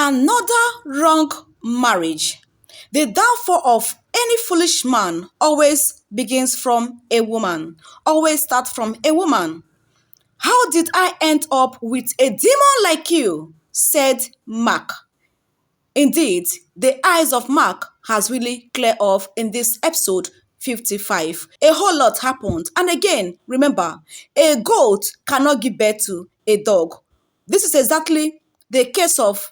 Another wrong marriage. The downfall of any foolish man always begins from a woman, always starts from a woman. How did I end up with a demon like you? Said Mark. Indeed, the eyes of Mark has really cleared off in this episode 55. A whole lot happened. And again, remember, a goat cannot give birth to a dog. This is exactly the case of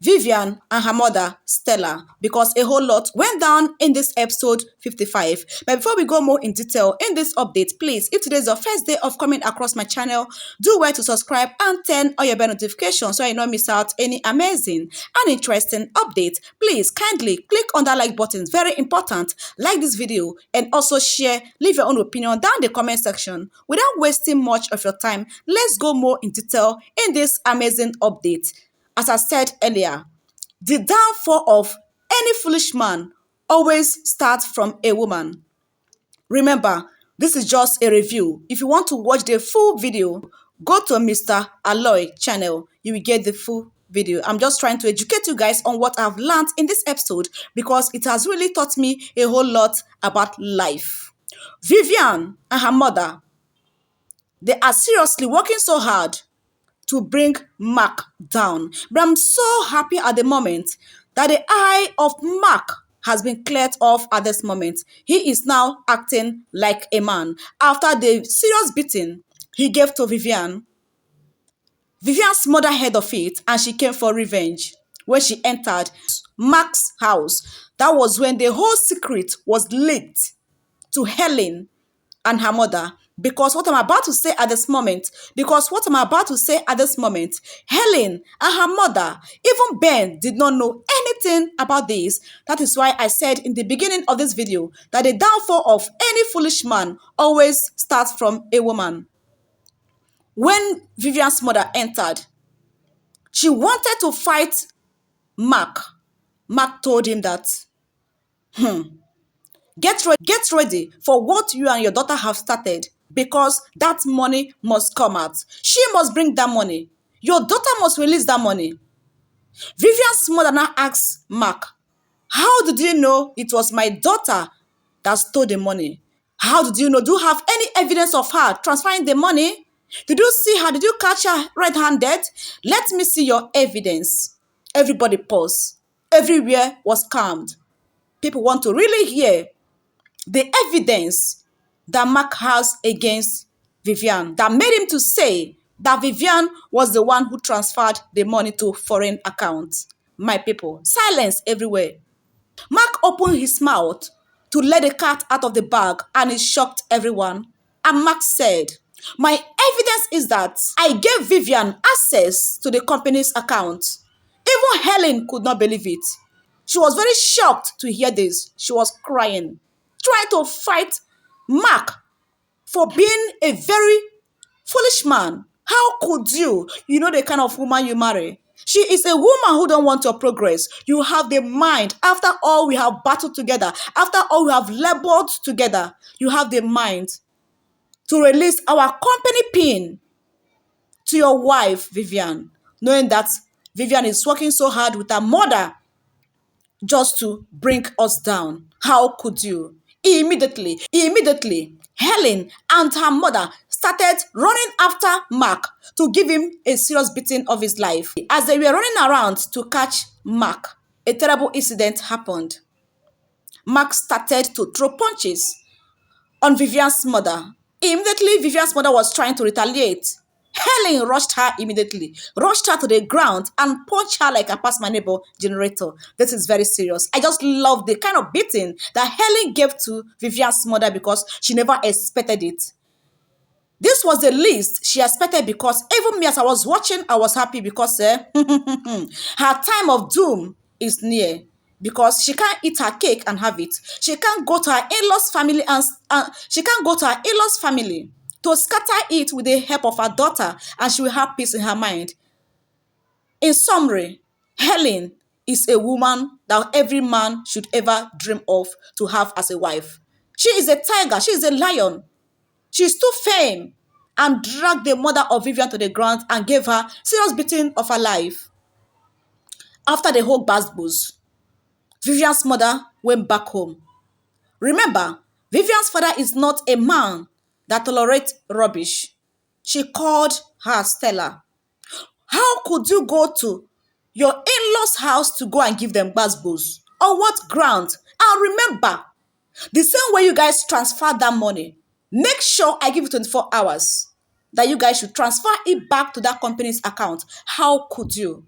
Vivian and her mother, Stella, because a whole lot went down in this episode 55. But before we go more in detail in this update, please, if today is your first day of coming across my channel, do well to subscribe and turn on your bell notification so you don't miss out any amazing and interesting updates. Please kindly click on that like button. It's very important. Like this video and also share, leave your own opinion down in the comment section. Without wasting much of your time, let's go more in detail in this amazing update. As I said earlier, the downfall of any foolish man always starts from a woman. Remember, this is just a review. If you want to watch the full video, go to Mr. Aloy channel. You will get the full video. I'm just trying to educate you guys on what I've learned in this episode because it has really taught me a whole lot about life. Vivian and her mother, they are seriously working so hard to bring Mark down. But I'm so happy at the moment that the eye of Mark has been cleared off at this moment. He is now acting like a man. After the serious beating he gave to Vivian, Vivian's mother heard of it and she came for revenge. When she entered Mark's house, that was when the whole secret was leaked to Helen and her mother. Because what I'm about to say at this moment, Helen and her mother, even Ben did not know anything about this. That is why I said in the beginning of this video that the downfall of any foolish man always starts from a woman. When Vivian's mother entered, she wanted to fight Mark. Mark told him that, Get ready for what you and your daughter have started because that money must come out. She must bring that money. Your daughter must release that money. Vivian's mother now asks Mark, how did you know it was my daughter that stole the money? How did you know? Do you have any evidence of her transferring the money? Did you see her? Did you catch her red-handed? Let me see your evidence. Everybody paused. Everywhere was calmed. People want to really hear the evidence that Mark has against Vivian that made him to say that Vivian was the one who transferred the money to foreign accounts. My people, silence everywhere. Mark opened his mouth to let the cat out of the bag and it shocked everyone. And Mark said, my evidence is that I gave Vivian access to the company's account. Even Helen could not believe it. She was very shocked to hear this. She was crying, trying to fight Mark for being a very foolish man. How could you? You know the kind of woman you marry. She is a woman who don't want your progress. You have the mind. After all we have battled together, after all we have labored together, you have the mind to release our company pin to your wife, Vivian, knowing that Vivian is working so hard with her mother just to bring us down. How could you? Immediately, Helen and her mother started running after Mark to give him a serious beating of his life. As they were running around to catch Mark, a terrible incident happened. Mark started to throw punches on Vivian's mother. Immediately, Vivian's mother was trying to retaliate. Helen rushed her immediately, rushed her to the ground and punched her like a pass my neighbor generator. This is very serious. I just love the kind of beating that Helen gave to Vivian's mother because she never expected it. This was the least she expected because even me as I was watching, I was happy because her time of doom is near. Because she can't eat her cake and have it. She can't go to her in-laws family to scatter it with the help of her daughter, and she will have peace in her mind. In summary, Helen is a woman that every man should ever dream of to have as a wife. She is a tiger. She is a lion. She stood firm and dragged the mother of Vivian to the ground and gave her serious beating of her life. After the whole gbasgbos, Vivian's mother went back home. Remember, Vivian's father is not a man that tolerates rubbish. She called her Stella. How could you go to your in-laws' house to go and give them gbasgbos? On what ground? And remember, the same way you guys transfer that money, make sure I give you 24 hours that you guys should transfer it back to that company's account. How could you?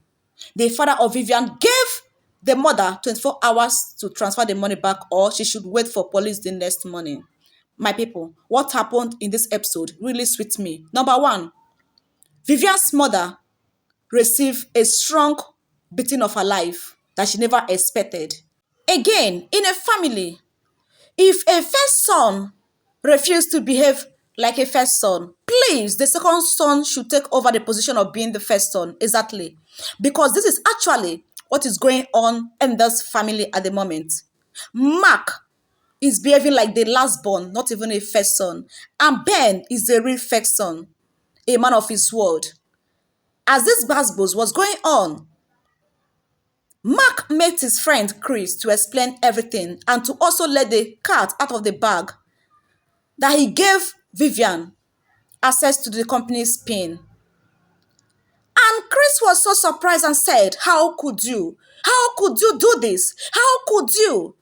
The father of Vivian gave the mother 24 hours to transfer the money back, or she should wait for police the next morning. My people, what happened in this episode really sweet me. Number one, Vivian's mother received a strong beating of her life that she never expected. Again, in a family, if a first son refuses to behave like a first son, please, the second son should take over the position of being the first son. Exactly. Because this is actually what is going on in this family at the moment. Mark is behaving like the last born, not even a first son. And Ben is the real first son, a man of his word. As this basbos was going on, Mark met his friend Chris to explain everything and to also let the cat out of the bag that he gave Vivian access to the company's PIN. And Chris was so surprised and said, how could you? How could you do this? How could you?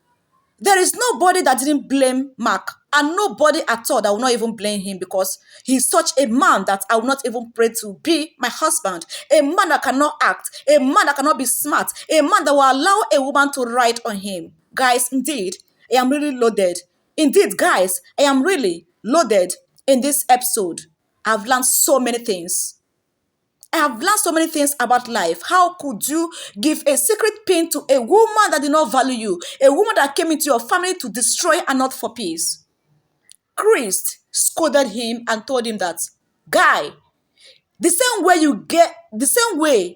There is nobody that didn't blame Mark, and nobody at all that will not even blame him, because he's such a man that I will not even pray to be my husband. A man that cannot act, a man that cannot be smart, a man that will allow a woman to ride on him. Guys, indeed, I am really loaded. Indeed, guys, I am really loaded in this episode. I've learned so many things. I have learned so many things about life. How could you give a secret pin to a woman that did not value you? A woman that came into your family to destroy and not for peace. Chris scolded him and told him that, guy, the same way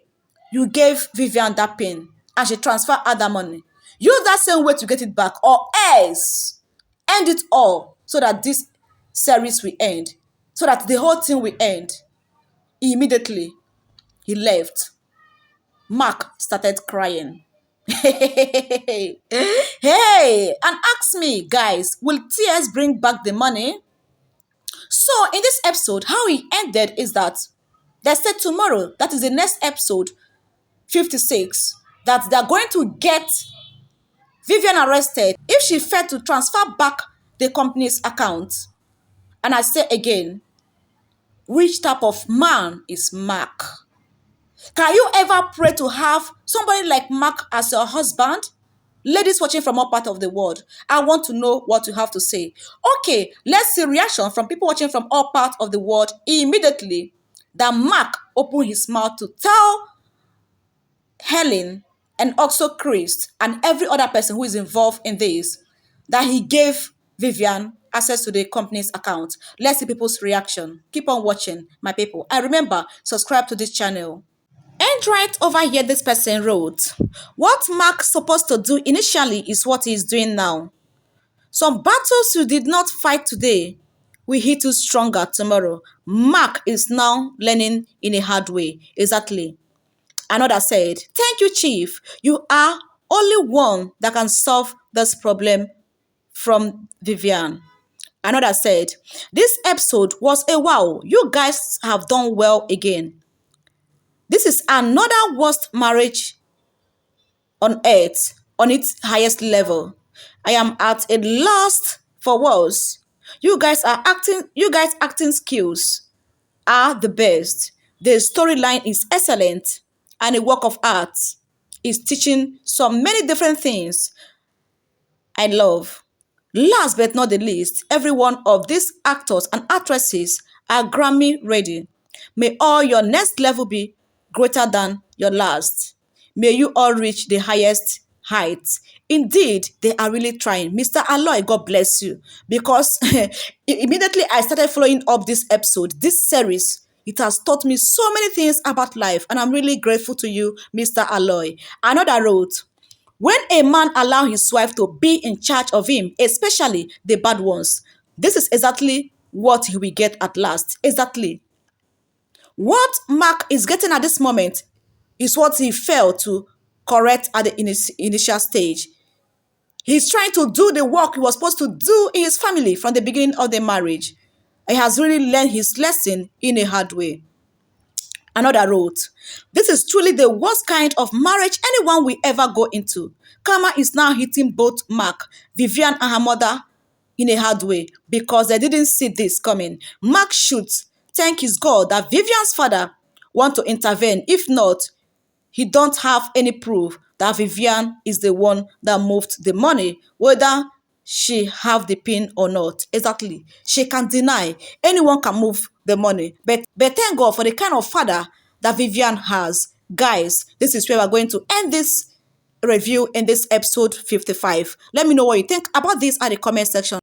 you gave Vivian that pin and she transferred other money, use that same way to get it back, or else end it all so that this series will end, so that the whole thing will end. Immediately, he left. Mark started crying. Hey, and asked me, guys, will tears bring back the money? So in this episode, how it ended is that they said tomorrow, that is the next episode, 56, that they're going to get Vivian arrested if she failed to transfer back the company's account. And I say again, which type of man is Mark? Can you ever pray to have somebody like Mark as your husband? Ladies watching from all parts of the world, I want to know what you have to say. Okay, let's see reaction from people watching from all parts of the world immediately that Mark opened his mouth to tell Helen and also Chris and every other person who is involved in this that he gave Vivian access to the company's account. Let's see people's reaction. Keep on watching, my people. And remember, subscribe to this channel. And right over here, this person wrote, what Mark's supposed to do initially is what he's doing now. Some battles you did not fight today will hit you stronger tomorrow. Mark is now learning in a hard way. Exactly. Another said, thank you, Chief. You are only one that can solve this problem from Vivian. Another said, this episode was a wow. You guys have done well again. This is another worst marriage on earth, on its highest level. I am at a loss for words. You guys acting skills are the best. The storyline is excellent, and a work of art is teaching so many different things I love. Last but not the least, every one of these actors and actresses are Grammy ready. May all your next level be greater than your last. May you all reach the highest heights. Indeed, they are really trying. Mr. Aloy, God bless you. Because immediately I started following up this episode, this series, it has taught me so many things about life. And I'm really grateful to you, Mr. Aloy. Another wrote, when a man allows his wife to be in charge of him, especially the bad ones, this is exactly what he will get at last. Exactly. What Mark is getting at this moment is what he failed to correct at the initial stage. He's trying to do the work he was supposed to do in his family from the beginning of the marriage. He has really learned his lesson in a hard way. Another wrote, "This is truly the worst kind of marriage anyone will ever go into. Karma is now hitting both Mark, Vivian, and her mother in a hard way because they didn't see this coming. Mark should thank his God that Vivian's father want to intervene. If not, he don't have any proof that Vivian is the one that moved the money, whether she have the pin or not. Exactly. She can deny. Anyone can move the money. But thank God for the kind of father that Vivian has. Guys, this is where we're going to end this review in this episode 55. Let me know what you think about this at the comment section.